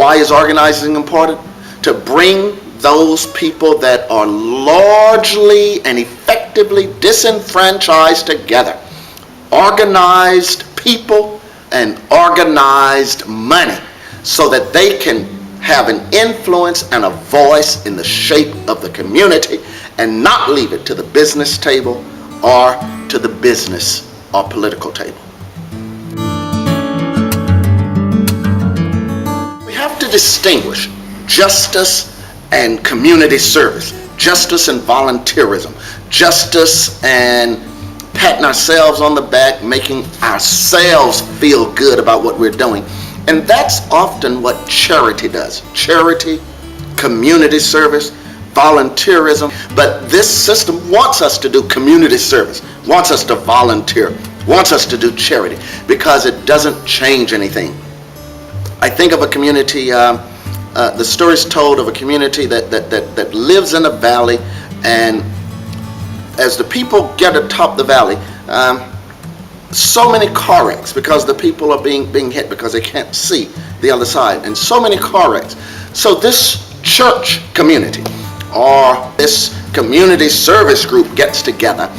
Why is organizing important? To bring those people that are largely and effectively disenfranchised together. Organized people and organized money, so that they can have an influence and a voice in the shape of the community, and not leave it to the business table or to the business or political table. We have to distinguish justice and community service, justice and volunteerism, justice and patting ourselves on the back, making ourselves feel good about what we're doing. And that's often what charity does. Charity, community service, volunteerism. But this system wants us to do community service, wants us to volunteer, wants us to do charity, because it doesn't change anything. I think of a community, the story's told of a community that lives in a valley, and as the people get atop the valley, so many car wrecks, because the people are being hit because they can't see the other side, and so many car wrecks. So this church community or this community service group gets together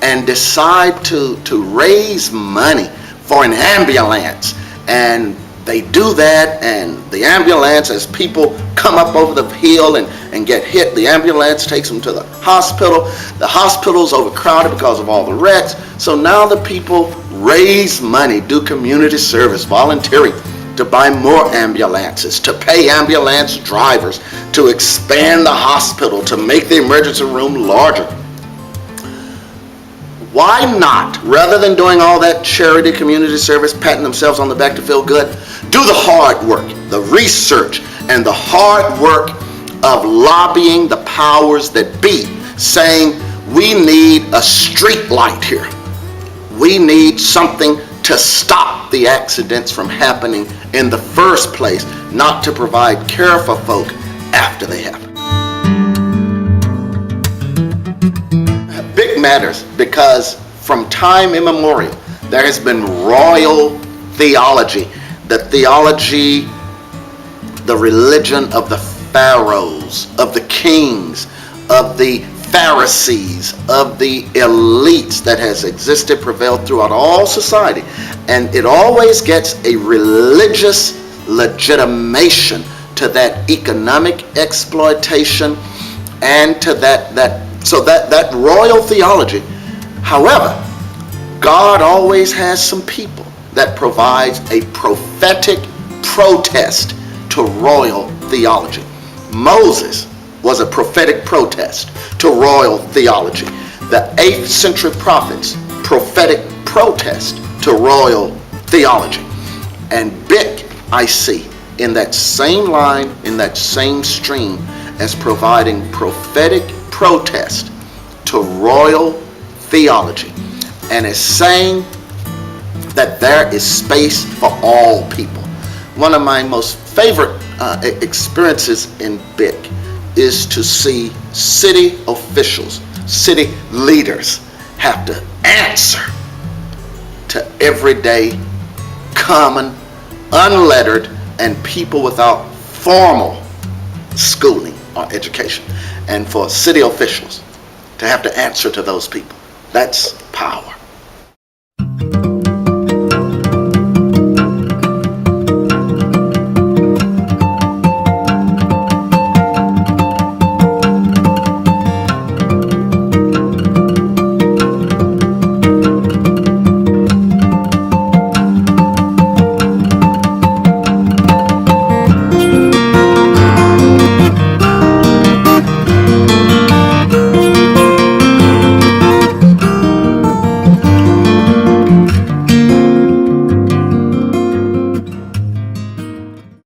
and decide to raise money for an ambulance. And they do that, and the ambulance, as people come up over the hill and get hit, the ambulance takes them to the hospital. The hospital's overcrowded because of all the wrecks. So now the people raise money, do community service, volunteering, to buy more ambulances, to pay ambulance drivers, to expand the hospital, to make the emergency room larger. Why not, rather than doing all that charity, community service, patting themselves on the back to feel good, do the hard work, the research, and the hard work of lobbying the powers that be, saying we need a street light here. We need something to stop the accidents from happening in the first place, not to provide care for folk after they happen. Big matters, because from time immemorial there has been royal theology, the religion of the pharaohs, of the kings, of the Pharisees, of the elites that has existed, prevailed throughout all society. And it always gets a religious legitimation to that economic exploitation and to that royal theology. However, God always has some people that provides a prophetic protest to royal theology. Moses was a prophetic protest to royal theology. The 8th century prophets, prophetic protest to royal theology. And Bick, I see, in that same line, in that same stream, as providing prophetic protest to royal theology, and is saying that there is space for all people. One of my most favorite experiences in Bick is to see city officials, city leaders have to answer to everyday, common, unlettered, and people without formal schooling or education. And for city officials to have to answer to those people, that's power.